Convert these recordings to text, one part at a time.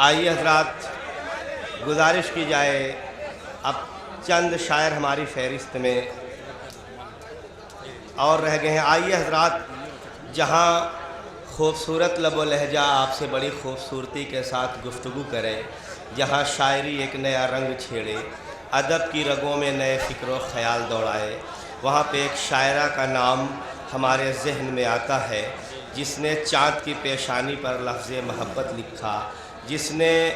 आइए हजरात, गुजारिश की जाए अब चंद शायर हमारी फहरिस्त में और रह गए हैं। आइए हजरात, जहाँ खूबसूरत लबो लहजा आपसे बड़ी खूबसूरती के साथ गुफ्तगू करें, जहाँ शायरी एक नया रंग छेड़े, अदब की रगों में नए फ़िक्र ख़याल दौड़ाए, वहाँ पे एक शायरा का नाम हमारे जहन में आता है जिसने चाँद की पेशानी पर लफ्ज़ मोहब्बत लिखा, जिसने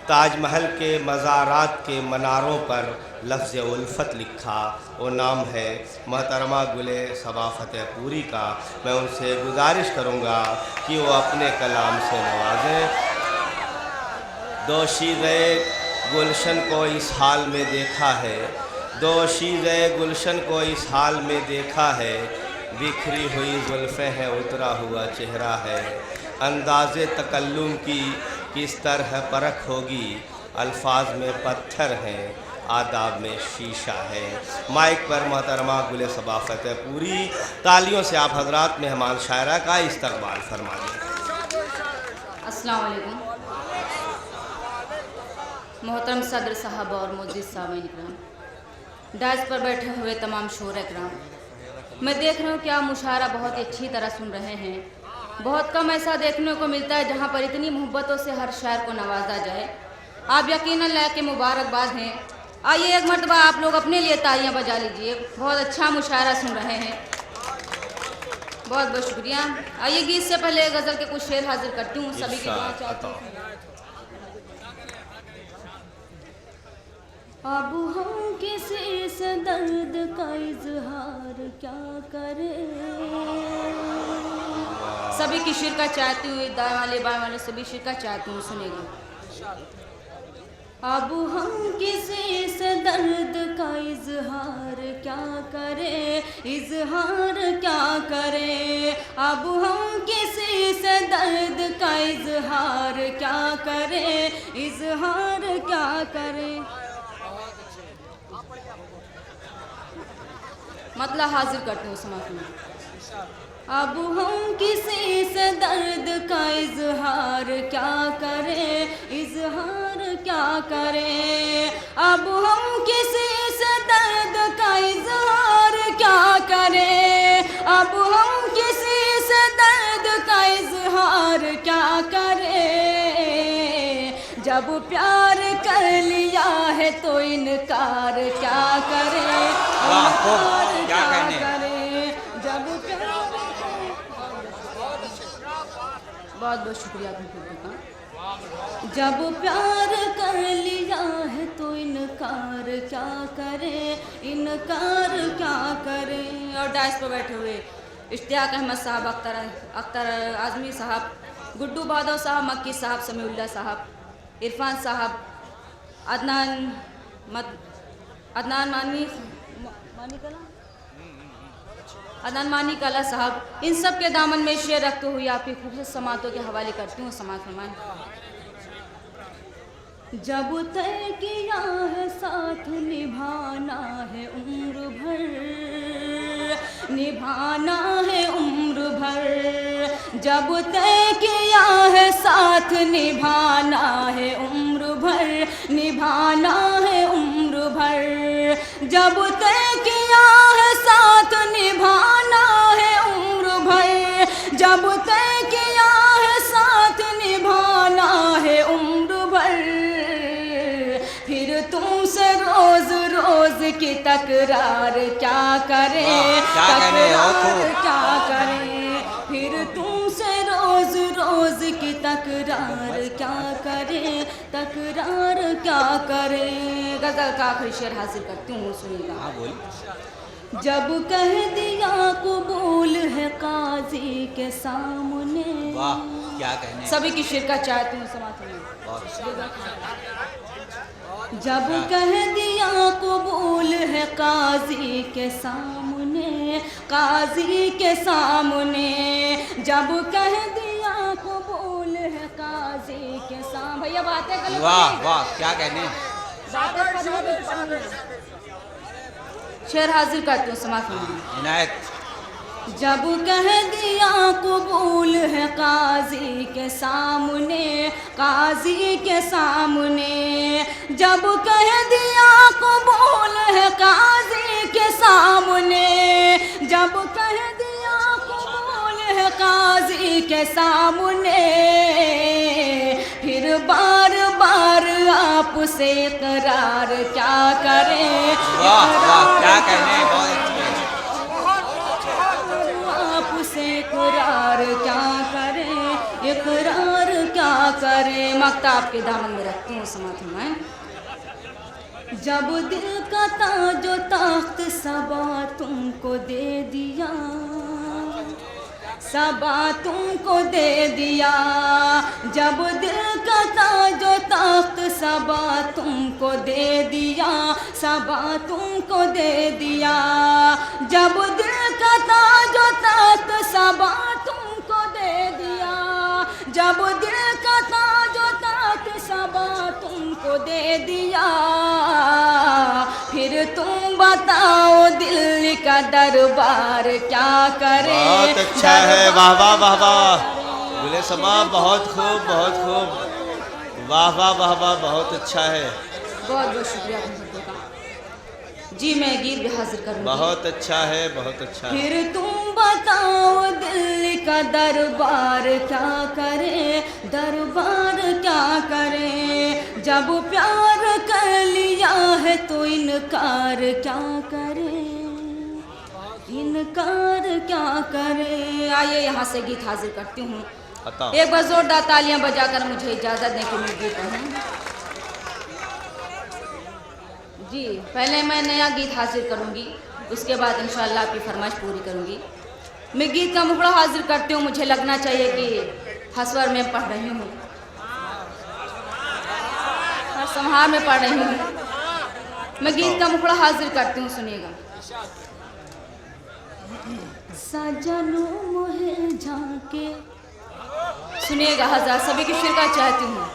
ताजमहल के मज़ारात के मनारों पर लफ्ज़ उल्फ़त लिखा। वो नाम है मोहतरमा गुले सबा फतेहपुरी का। मैं उनसे गुजारिश करूँगा कि वो अपने कलाम से नवाजें। दोशीज़े गुलशन को इस हाल में देखा है, दोशीज़े गुलशन को इस हाल में देखा है, बिखरी हुई जुल्फ़ें हैं उतरा हुआ चेहरा है, अंदाज़े तकल्लुम की किस तरह परख होगी, अल्फाज में पत्थर हैं आदाब में शीशा है। माइक पर मोहतरमा गुले सबा फतेहपुरी। तालियों से आप हजरात मेहमान शायरा का इस्तकबाल फरमा दें। अस्सलाम वालेकुम। मोहतरम सदर साहब और मुअज़्ज़िज़ सामीन इकराम, डाइस पर बैठे हुए तमाम शोर इकराम, मैं देख रहा हूँ कि आप मुशायरा बहुत ही अच्छी तरह सुन रहे हैं। बहुत कम ऐसा देखने को मिलता है जहाँ पर इतनी मोहब्बतों से हर शायर को नवाजा जाए। आप यकीनन लायक के मुबारकबाद हैं। आइए एक मरतबा आप लोग अपने लिए तालियां बजा लीजिए। बहुत अच्छा मुशायरा सुन रहे हैं, बहुत बहुत शुक्रिया। आइए गीत से पहले गज़ल के कुछ शेर हाजिर करती हूँ, सभी की दुआ चाहती हूँ। अब हम किसी से दर्द का इजहार क्या करें, सभी की शिरकत चाहती हूँ, दाएं वाले बाएं वाले सभी शिरकत चाहती हूँ, सुनेगा। अब हम किसी से दर्द का इजहार क्या करें, इजहार क्या करें, अब हम किसी से दर्द का इजहार क्या करें, इजहार क्या करें। मतलब हाजिर करते हो समाज में। अब हम किसी से दर्द का इजहार क्या करें, इजहार क्या करें, अब हम किसी से दर्द का इजहार क्या करें, अब हम किसी से दर्द का इजहार क्या करें, जब प्यार कर लिया है तो इनकार क्या करें, इनकार क्या करें, जब प्यार। बहुत बहुत शुक्रिया तुमको। जब प्यार कर लिया है तो इनकार क्या करें, इनकार क्या करें। और डाइस पर बैठे हुए इश्तियाक अहमद साहब, अख्तर आज़मी साहब, गुड्डू बादव साहब, मक्की साहब, समीउल्लाह साहब, इरफान साहब, अदनान मानी कला साहब, इन सब के दामन में शेर रखते हुए आपकी खूबसूरत समातों के हवाले करती हूँ। समात फरमाएं। जब तय किया है साथ निभाना है उम्र भर, निभाना है उम्र भर, जब तय किया है साथ निभाना है उम्र भर, निभाना है उम्र भर, जब तय किया है साथ निभाना है उम्र भर, जब तय किया है साथ निभाना है उम्र भर, फिर तुमसे रोज रोज की तकरार क्या करें, तकरार क्या करें, फिर तुमसे रोज रोज की तकरार क्या करें, तकरार क्या करें। गजल का आखिरी शेर हासिल करती हूँ, सुनिएगा। जब कह दिया कबूल है काजी के सामने, वाह क्या कहने, सभी की शिरकत चाहती हूँ समाज में। जब कह दिया कबूल है काजी के सामने, काजी के सामने, जब कह दिया कबूल है काजी के सामने। भैया बातें कर, वाह वाह क्या कहने, शेर हाजिर करती हूँ समाज में। इनायत। जब कह दिया कबूल है काजी के सामने, काजी के सामने, जब कह दिया कबूल है काजी के सामने, जब कह दिया कबूल है काजी के सामने, फिर बार बार आपसे इकरार क्या करें। वाह वाह, क्या कहने, बहुत अच्छे। आपसे इकरार क्या करें, इकरार क्या करें। मक्ता आपके दामन में रखती हूँ, समात मैं। जब दिल का ताजो तख्त सबा तुमको दे दिया, सबा तुमको दे दिया, जब दिल का ताजो तख्त सबा तुमको दे दिया, सबा तुमको दे दिया, जब दिल का ताजो तख्त सबा तुमको दे दिया, जब दिल का ताजो तख्त सबा तुमको दे दिया, फिर तुम बताओ दिल का दरबार क्या करे। बहुत अच्छा है, वाह वाह वाह वाह, बोले सबा बहुत खूब, बहुत खूब, वाह वाह वाह वाह, बहुत अच्छा है। बहुत बहुत शुक्रिया का जी, मैं गीत भी हाजिर करूँगी। बहुत अच्छा है, बहुत अच्छा है। फिर तुम बताओ दिल का दरबार क्या करे, दरबार क्या करे, जब प्यार कर लिया है तो इनकार क्या करे, इनकार क्या करे। आइए यहाँ से गीत हाजिर करती हूँ। एक बार जोरदार तालियां बजाकर मुझे इजाज़त दें कि मैं गीत पढ़ूँ। जी, पहले मैं नया गीत हाजिर करूँगी, उसके बाद इंशाअल्लाह आपकी फरमाइश पूरी करूँगी। मैं गीत का मुखड़ा हाजिर करती हूँ, मुझे लगना चाहिए कि हसवर में पढ़ रही हूँ, संहार में पढ़ रही हूँ। मैं गीत का मुखड़ा हाजिर करती हूँ, सुनिएगा। सजनो मोहे झांके, सुनिएगा हज़ार, सभी की शिरकत चाहती हूँ।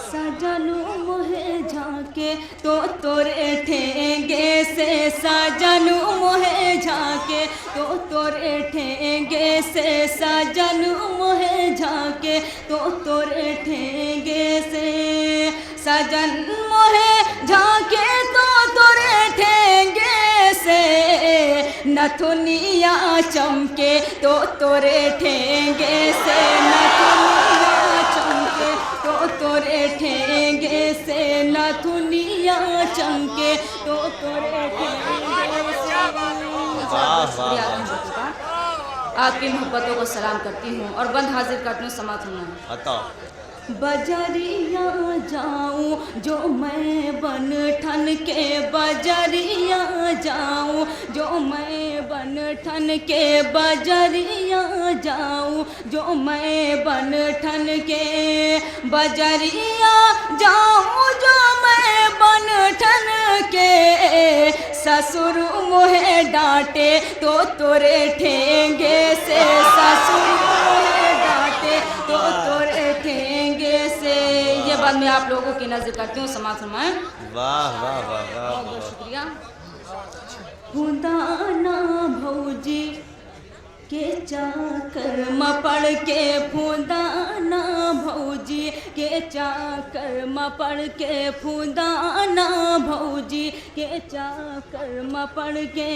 सजनो मोहे झांके तो तोरे ठेंगे से, सजनो मोहे झांके तो तोरे ठेंगे से, सजनो मोहे झांके तो तोरे ठेंगे से, सजन मोहे झांके तो तोरे ठेंगे से, नथुनिया चमके तो तोरे ठेंगे से, नथुनिया चमके तो तोरे ठेंगे से, नथुनिया चमके तो तोरे ठेंगे से। आपकी मोहब्बतों को सलाम करती हूँ और बंद हाजिर करती हूँ, समात हूँ। बजरिया जाऊं जो मैं बन ठन के, बजरिया जाऊं जो मैं बन ठन के, बजरिया जाऊं जो मैं बन ठन के, बजरिया जाऊं जो मैं बन ठन के, ससुर मोहे डांटे तो तोरे ठेंगे से, ससुर मोहे डांटे तो तोरे ठेंगे से। ये बात मैं आप लोगों की नजर करती हूँ, समाज फरमाएं। वाह वाह वाह वाह, बहुत बहुत शुक्रिया। फुदाना भौजी के चाकर मपड़ के, फुदाना भौजी के चाकर मपड़ के, फुदाना भौजी के चाकर मपड़ के,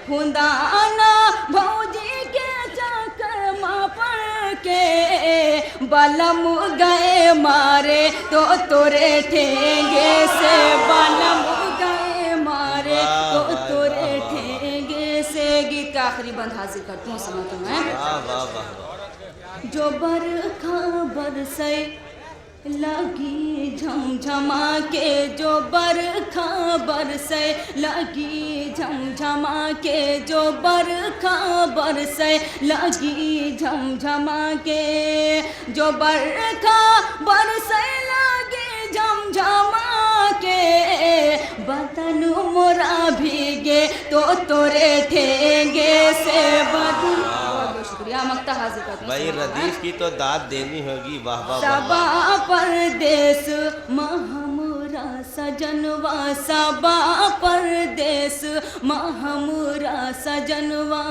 फुदाना भौजी के चाकर मपड़ के, बलम गए मारे तो तोरे ठेंगे से, बलम गए मारे तो तोरे ठेंगे से। गीत का आखिरी बंद हाजिर करती हूँ, समझ में। जो बरखा बरसे लगी झमझमा के, जो बरखा बरसे लगी झमझमा के, जो बरखा बरसे लगी झमझमा के, जो बरखा बरसे लगी झमझमा के, बदन मोरा भीगे तो तोरे ठेंगे से, बदन। बहुत शुक्रिया, मक्ता हाजिर करती हूँ भाई रदीफ की तो दाद देनी होगी, वाह वाह। सबा परदेस महमुरा सजनवा सबा परदेस हमरा सजनवा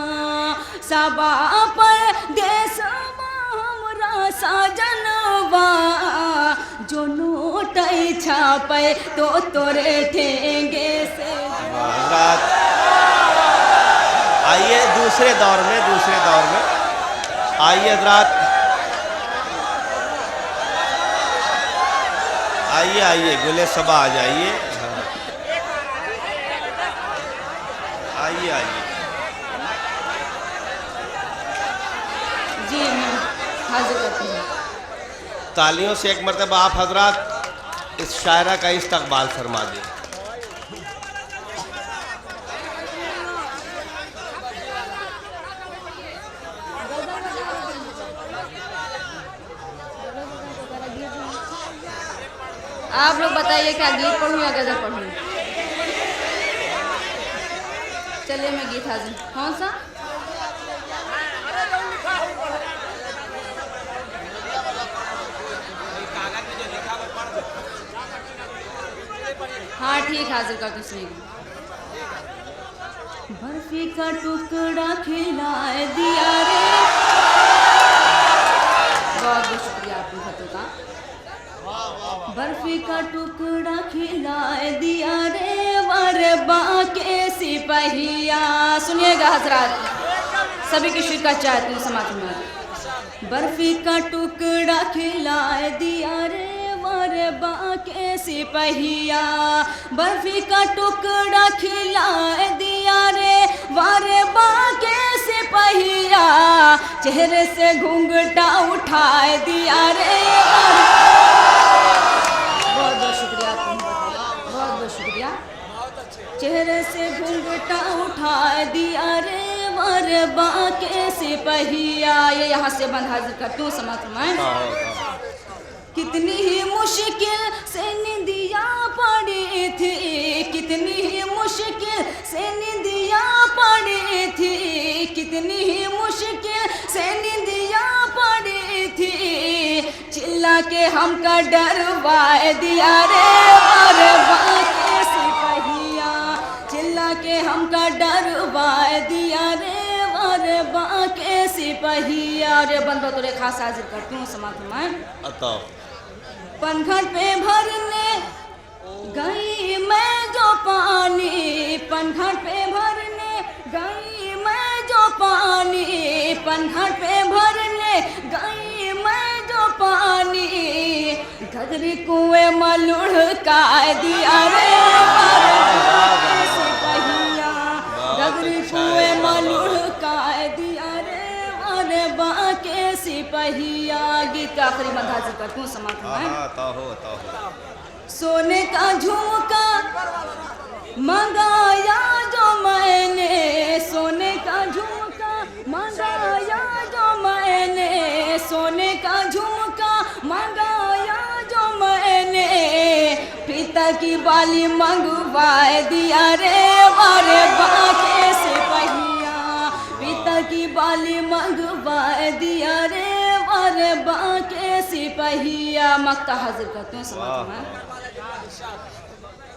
सबा परदेस हमरा सजनवा जो नोट छापे तो तोरे ठेंगे से। हजरात आइए दूसरे दौर में आइए हजरात, आइए गुले सबा आ जाइए। हाँ। आइए जी मैं हाजिर करती हूँ। तालियों से एक मरतबा आप हजरात इस शायरा का इस्तकबाल फरमा दें। आप लोग बताइए क्या गीत पढ़ूँ या गजल पढ़ूँ? चलिए मैं गीत हाजिर। कौन सा? हाँ ठीक, हाजिर कर दूँ। सुनिए। बर्फी का टुकड़ा खिलाए दिया रे। बहुत बहुत शुक्रिया आपने खतों का। बर्फी का टुकड़ा खिलाए दिया रे वर बाके सिपहिया। सुनिएगा हजरात, सभी की शिरकत चाहती हूँ समाज में। बर्फी का टुकड़ा खिलाए दिया रे वर बाके सिपहिया। बर्फी का टुकड़ा खिलाए दिया रे वर बाके सिपहिया। चेहरे से घूंघटा उठाए दिया रे। बहुत बहुत शुक्रिया आपको, बहुत बहुत शुक्रिया। चेहरे से घूंघटा उठा दिया रे वर बाके सिपहिया। ये यहाँ से बंद हाजिर करती हूँ समाज में। कितनी ही मुश्किल से निंदिया पड़ी थी, कितनी ही मुश्किल से निंदिया पड़ी थी, कितनी ही मुश्किल से निंदिया पड़ी थी। चिल्ला के हमका डरवाए दिया रे वर बाके सिपहिया। चिल्ला के हमका डरवाए दिया रे वर बाके सिपहिया। रे बंद तो खास हाजिर करती हूँ समाज में। पनघट पे भरने गई मैं जो पानी, पनघट पे भरने गई मैं जो पानी, पनघट पे भरने गई मैं जो पानी। घगरी कुएं में लुढ़का दिया रे वर बाके सिपहिया। घगरी कुएं में लुढ़का दिया रे वर बाके सिपहिया। गीत का आखिरी बंद हाजिर करती हूँ समाज में। सोने का झुमका मंगाया जो मैंने, सोने का झुमका मंगाया जो मैंने, सोने का झुमका मंगाया जो मैंने। पिता की बाली मंगवाए दिया रे वर बाके सिपहिया। पिता की बाली मंगवाए दिया रे वर बाके सिपहिया। मक्ता हाजिर करते हैं समाज में।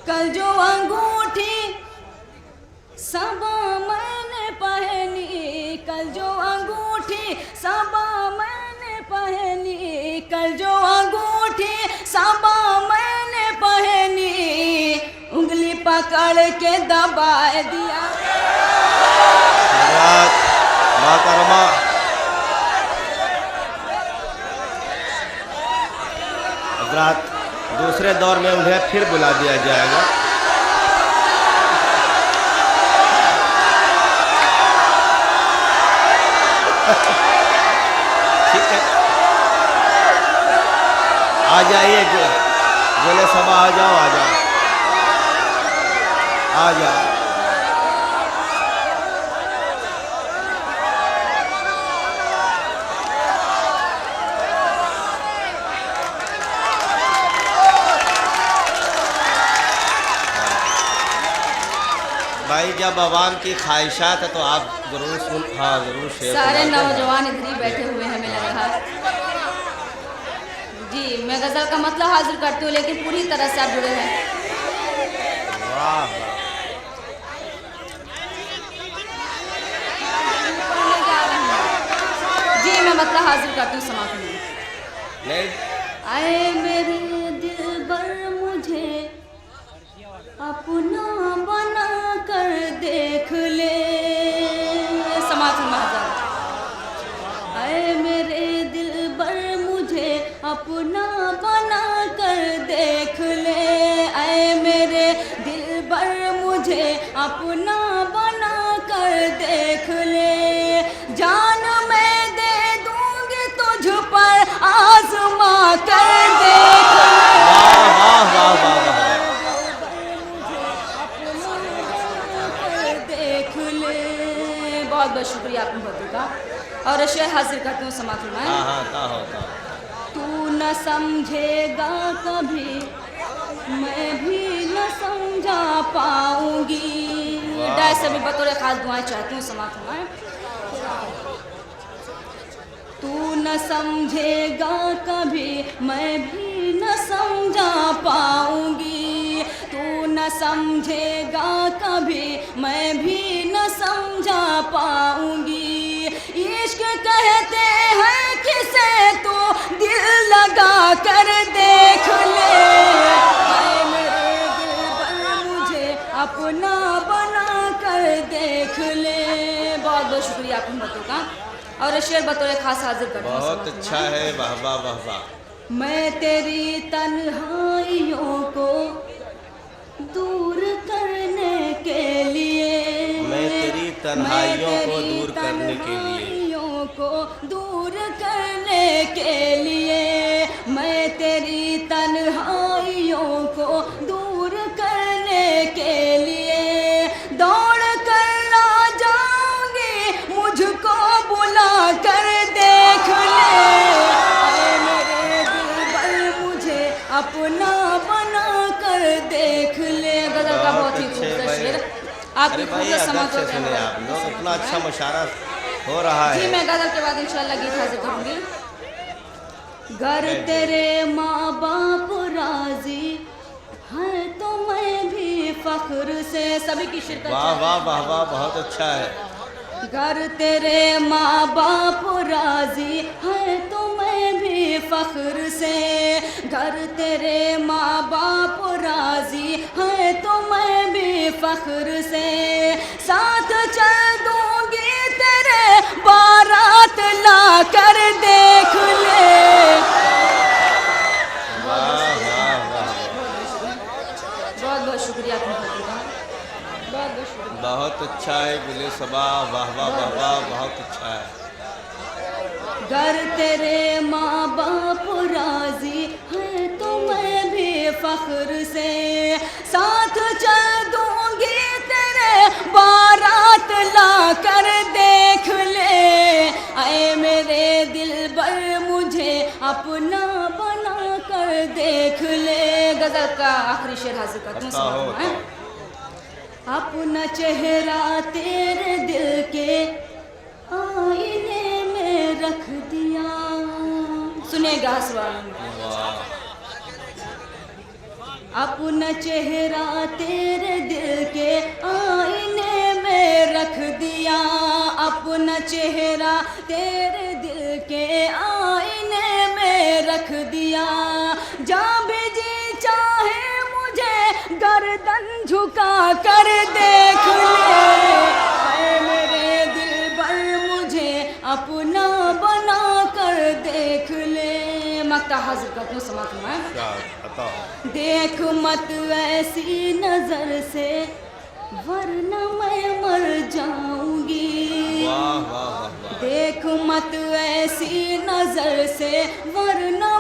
कल जो अंगूठी सबा मैंने पहनी, कल जो अंगूठी सबा मैंने पहनी, कल जो अंगूठी सबा मैंने पहनी। उंगली पकड़ के दबाए दिया। हजरात दूसरे दौर में उन्हें फिर बुला दिया जाएगा। ठीक है, आ जाइए गोले सबा, आ जाओ आ जाओ आ जाओ। भाई जब आवाम की ख्वाहिशात है तो आप जरूर सुन। हाँ जरूर शेयर। सारे नौजवान इधर ही बैठे हुए हैं, हमें लग रहा है। जी मैं गज़ल का मतलब हाजिर करती हूँ, लेकिन पूरी तरह से आप जुड़े हैं। वाह वाह। जी मैं मतलब हाजिर करती हूँ समाप्त में। नहीं आए मेरे दिलबर मुझे अपना बना कर देख ले। समाप्त महाराज। आए मेरे दिलबर मुझे अपना बना कर देख ले। आए मेरे दिलबर मुझे अपना बना कर देख ले। जान मैं दे दूंगी तुझ पर आजमा कर देख ले। वाह वाह वाह वाह वाह। देख ले। बहुत बहुत शुक्रिया आपने बतू का। और शेर हाजिर करती हूँ समाप्त में। हाँ हाँ का हो का। तू न समझेगा कभी मैं भी न समझा पाऊंगी। वाह। डाय से भी बतौर खास दुआएं चाहती हूँ समाप्त में। तू न समझेगा कभी मैं भी न समझा पाऊंगी। तू न समझेगा कभी मैं भी न समझा पाऊंगी। इश्क कहते हैं किसे तो दिल लगा कर देख ले। आए मेरे दिलबर मुझे अपना बना कर देख ले। बहुत बहुत शुक्रिया आपके मतों का। और शेर बतौर खास हाजिर करती हूँ। बहुत अच्छा है। वाह वाह वाह वाह। मैं तेरी तन्हाइयों को दूर करने के लिए। मैं तेरी तन्हाइयों को दूर करने के लिए। तन्हाइयों को दूर करने के लिए। मैं तेरी तन्हाइयों को दूर करने के लिए दौड़ कर आ जाऊंगी। मुझको बुला कर देख ले। आए मेरे दिलबर मुझे अपना बना कर देख ले। गजल का बहुत ही खूबसूरत शेर। आपकी खूबसूरत समझ से सुने आप लोग। इतना अच्छा मुशायरा हो रहा जी है। मैं गजल के बाद इंशाल्लाह गीत हाजिर करूंगी। घर तेरे माँ बाप राजी है तो मैं भी फख्र से। सभी की शिरकत। वाह वाह वाह वाह। बहुत अच्छा है। घर तेरे माँ बाप राजी है तो मैं भी फख्र से। घर तेरे माँ बाप राजी है तो मैं भी फख्र से। साथ चल दूंगी तेरे बारात ला कर देख ले। वाह वाह वाह। बहुत बहुत शुक्रिया आपने बताया। बहुत बहुत शुक्रिया। बहुत अच्छा है गुले सबा। वाह वाह वाह वाह। बहुत अच्छा है। घर तेरे माँ बाप राजी है तो मैं भी फख्र से। साथ चल दूंगी तेरे बारात ला कर देख ले। आए मेरे दिलबर मुझे अपना बना कर देख ले। गजल का आखिरी शेर हाजिर करती हूँ। अपना चेहरा तेरे दिल के आईने में रख दिया। सुनेगा स्वामी। अपना चेहरा तेरे दिल के आईने में रख दिया। अपना चेहरा तेरे दिल के आईने में रख दिया। जब भी जी चाहे मुझे गर्दन झुका कर देख ले। आए मेरे दिलबर मुझे अपना बना कर देख ले। मक्ता हाजिर करती हूँ समाप्त में। देख मत ऐसी नजर से वरना मैं मर जाऊंगी। वाह वाह वाह वाह। देख मत ऐसी नजर से वरना